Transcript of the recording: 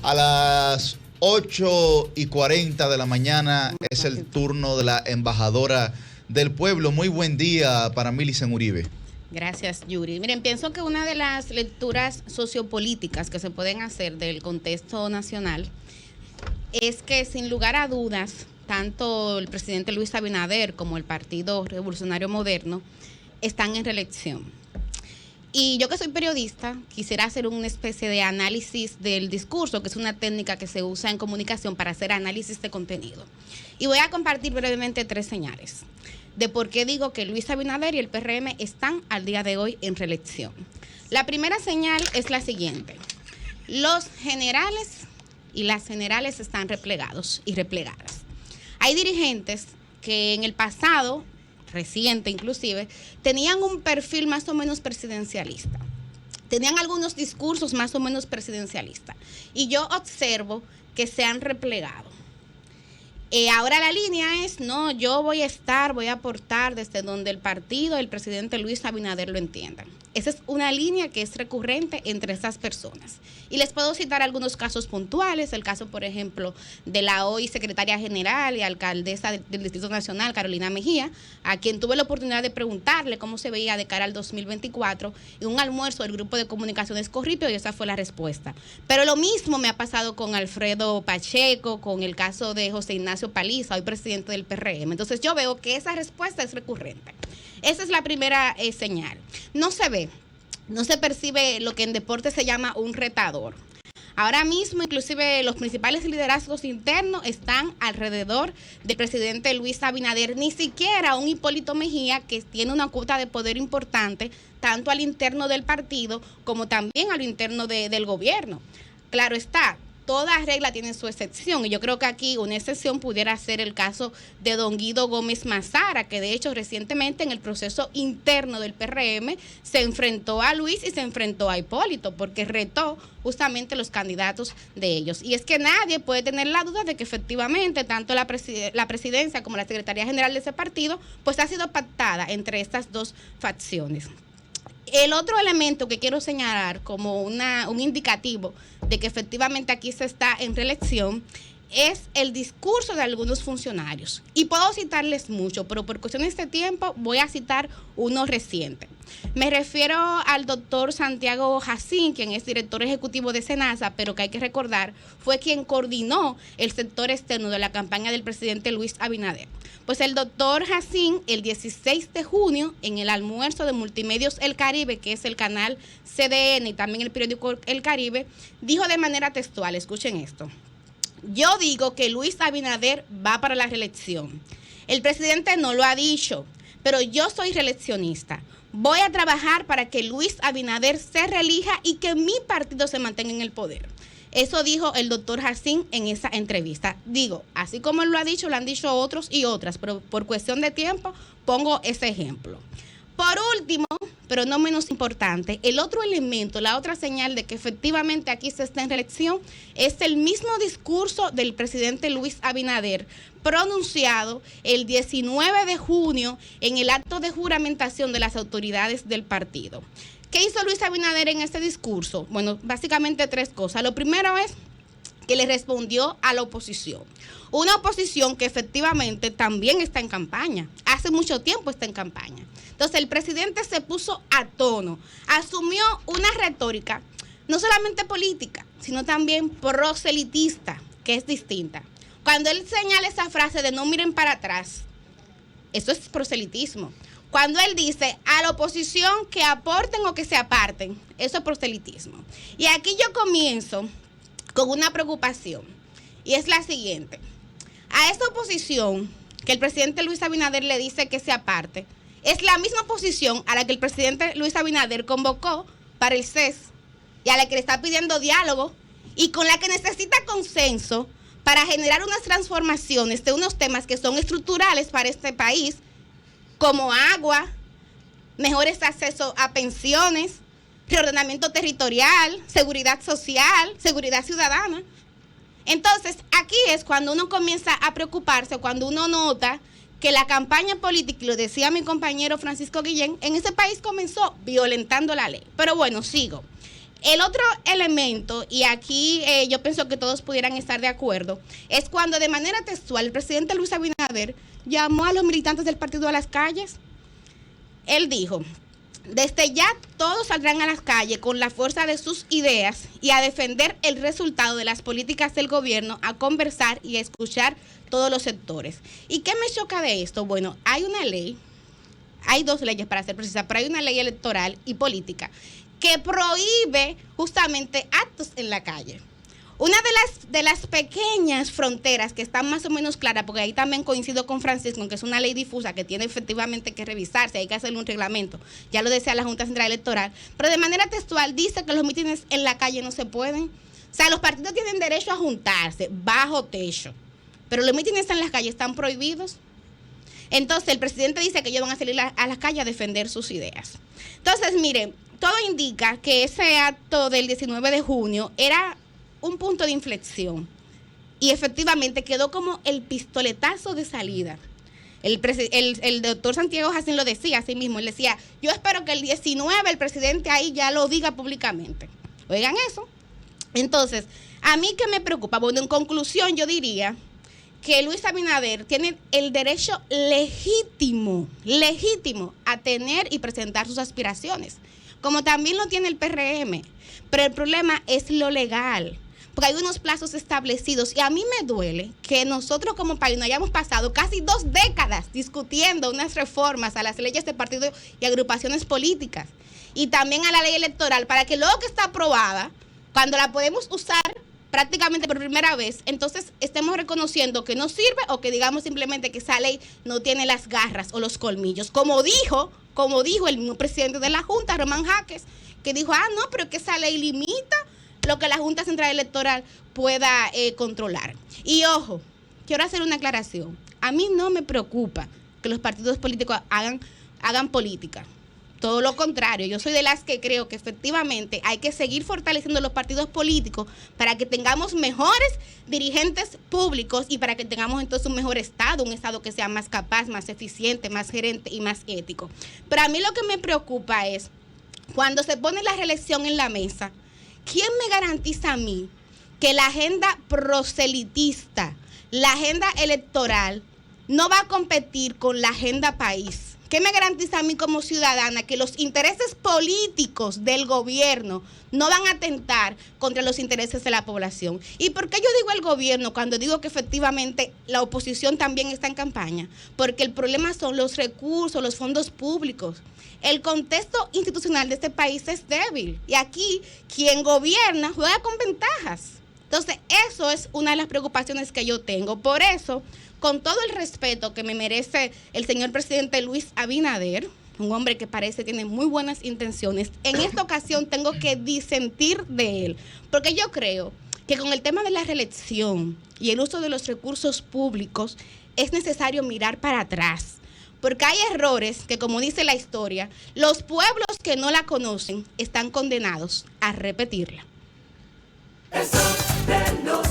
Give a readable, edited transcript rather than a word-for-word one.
A las 8:40 de la mañana es el turno de la embajadora del pueblo. Muy buen día para Milicen Uribe. Gracias, Yuri. Miren, pienso que una de las lecturas sociopolíticas que se pueden hacer del contexto nacional es que, sin lugar a dudas, tanto el presidente Luis Abinader como el Partido Revolucionario Moderno están en reelección. Y yo, que soy periodista, quisiera hacer una especie de análisis del discurso, que es una técnica que se usa en comunicación para hacer análisis de contenido. Y voy a compartir brevemente 3 señales de por qué digo que Luis Abinader y el PRM están al día de hoy en reelección. La primera señal es la siguiente: los generales y las generales están replegados y replegadas. Hay dirigentes que en el pasado reciente inclusive, tenían un perfil más o menos presidencialista. Tenían algunos discursos más o menos presidencialistas. Y yo observo que se han replegado. Ahora la línea es, no, yo voy a aportar desde donde el partido, el presidente Luis Abinader lo entienda. Esa es una línea que es recurrente entre estas personas. Y les puedo citar algunos casos puntuales, el caso, por ejemplo, de la hoy secretaria general y alcaldesa del Distrito Nacional, Carolina Mejía, a quien tuve la oportunidad de preguntarle cómo se veía de cara al 2024 en un almuerzo del Grupo de Comunicaciones Corripio, y esa fue la respuesta. Pero lo mismo me ha pasado con Alfredo Pacheco, con el caso de José Ignacio Paliza, hoy presidente del PRM. Entonces yo veo que esa respuesta es recurrente. Esa es la primera señal. No se ve, no se percibe lo que en deporte se llama un retador. Ahora mismo, inclusive, los principales liderazgos internos están alrededor del presidente Luis Abinader. Ni siquiera un Hipólito Mejía, que tiene una cuota de poder importante, tanto al interno del partido como también a lo interno del gobierno. Claro está, toda regla tiene su excepción, y yo creo que aquí una excepción pudiera ser el caso de don Guido Gómez Mazara, que de hecho recientemente en el proceso interno del PRM se enfrentó a Luis y se enfrentó a Hipólito, porque retó justamente los candidatos de ellos. Y es que nadie puede tener la duda de que efectivamente tanto la presidencia como la secretaría general de ese partido pues ha sido pactada entre estas dos facciones. El otro elemento que quiero señalar como un indicativo de que efectivamente aquí se está en reelección es el discurso de algunos funcionarios. Y puedo citarles mucho, pero por cuestiones de tiempo voy a citar uno reciente. Me refiero al doctor Santiago Jacín, quien es director ejecutivo de SENASA, pero que hay que recordar fue quien coordinó el sector externo de la campaña del presidente Luis Abinader. Pues el doctor Jacín, el 16 de junio, en el almuerzo de Multimedios El Caribe, que es el canal CDN y también el periódico El Caribe, dijo de manera textual, escuchen esto: yo digo que Luis Abinader va para la reelección. El presidente no lo ha dicho, pero yo soy reeleccionista. Voy a trabajar para que Luis Abinader se reelija y que mi partido se mantenga en el poder. Eso dijo el doctor Jacín en esa entrevista. Digo, así como él lo ha dicho, lo han dicho otros y otras, pero por cuestión de tiempo pongo ese ejemplo. Por último, pero no menos importante, el otro elemento, la otra señal de que efectivamente aquí se está en reelección es el mismo discurso del presidente Luis Abinader pronunciado el 19 de junio en el acto de juramentación de las autoridades del partido. ¿Qué hizo Luis Abinader en este discurso? Bueno, básicamente 3 cosas. Lo primero es que le respondió a la oposición. Una oposición que efectivamente también está en campaña. Hace mucho tiempo está en campaña. Entonces el presidente se puso a tono, asumió una retórica no solamente política, sino también proselitista, que es distinta. Cuando él señala esa frase de no miren para atrás, eso es proselitismo. Cuando él dice a la oposición que aporten o que se aparten, eso es proselitismo. Y aquí yo comienzo con una preocupación, y es la siguiente: a esta oposición que el presidente Luis Abinader le dice que se aparte, es la misma oposición a la que el presidente Luis Abinader convocó para el CES y a la que le está pidiendo diálogo y con la que necesita consenso para generar unas transformaciones de unos temas que son estructurales para este país, como agua, mejores accesos a pensiones, reordenamiento territorial, seguridad social, seguridad ciudadana. Entonces, aquí es cuando uno comienza a preocuparse, cuando uno nota que la campaña política, y lo decía mi compañero Francisco Guillén, en ese país comenzó violentando la ley. Pero bueno, sigo. El otro elemento, y aquí yo pienso que todos pudieran estar de acuerdo, es cuando de manera textual el presidente Luis Abinader llamó a los militantes del partido a las calles. Él dijo: desde ya todos saldrán a las calles con la fuerza de sus ideas y a defender el resultado de las políticas del gobierno, a conversar y a escuchar todos los sectores. ¿Y qué me choca de esto? Bueno, hay una ley, hay dos leyes para ser precisa, pero hay una ley electoral y política que prohíbe justamente actos en la calle. Una de las pequeñas fronteras que están más o menos claras, porque ahí también coincido con Francisco, que es una ley difusa que tiene efectivamente que revisarse, hay que hacerle un reglamento, ya lo decía la Junta Central Electoral, pero de manera textual dice que los mítines en la calle no se pueden. O sea, los partidos tienen derecho a juntarse bajo techo, pero los mítines en las calles están prohibidos. Entonces el presidente dice que ellos van a salir a las calles a defender sus ideas. Entonces, miren, todo indica que ese acto del 19 de junio era un punto de inflexión y efectivamente quedó como el pistoletazo de salida. El doctor Santiago Jacín lo decía así mismo, él decía: yo espero que el 19 el presidente ahí ya lo diga públicamente. Oigan eso. Entonces, ¿a mí qué me preocupa? Bueno, en conclusión yo diría que Luis Abinader tiene el derecho legítimo a tener y presentar sus aspiraciones, como también lo tiene el PRM, pero el problema es lo legal, porque hay unos plazos establecidos y a mí me duele que nosotros como país no hayamos pasado casi 2 décadas discutiendo unas reformas a las leyes de partidos y agrupaciones políticas y también a la ley electoral para que luego que está aprobada, cuando la podemos usar prácticamente por primera vez, entonces estemos reconociendo que no sirve o que digamos simplemente que esa ley no tiene las garras o los colmillos, como dijo el mismo presidente de la Junta, Román Jaques, que dijo: no, pero que esa ley limita lo que la Junta Central Electoral pueda controlar. Y ojo, quiero hacer una aclaración. A mí no me preocupa que los partidos políticos hagan política. Todo lo contrario, yo soy de las que creo que efectivamente hay que seguir fortaleciendo los partidos políticos para que tengamos mejores dirigentes públicos y para que tengamos entonces un mejor Estado, un Estado que sea más capaz, más eficiente, más gerente y más ético. Pero a mí lo que me preocupa es cuando se pone la reelección en la mesa, ¿quién me garantiza a mí que la agenda proselitista, la agenda electoral, no va a competir con la agenda país? ¿Qué me garantiza a mí como ciudadana que los intereses políticos del gobierno no van a atentar contra los intereses de la población? ¿Y por qué yo digo el gobierno cuando digo que efectivamente la oposición también está en campaña? Porque el problema son los recursos, los fondos públicos. El contexto institucional de este país es débil y aquí quien gobierna juega con ventajas. Entonces, eso es una de las preocupaciones que yo tengo. Por eso, con todo el respeto que me merece el señor presidente Luis Abinader, un hombre que parece tiene muy buenas intenciones, en esta ocasión tengo que disentir de él, porque yo creo que con el tema de la reelección y el uso de los recursos públicos es necesario mirar para atrás, porque hay errores que, como dice la historia, los pueblos que no la conocen están condenados a repetirla. Eso de los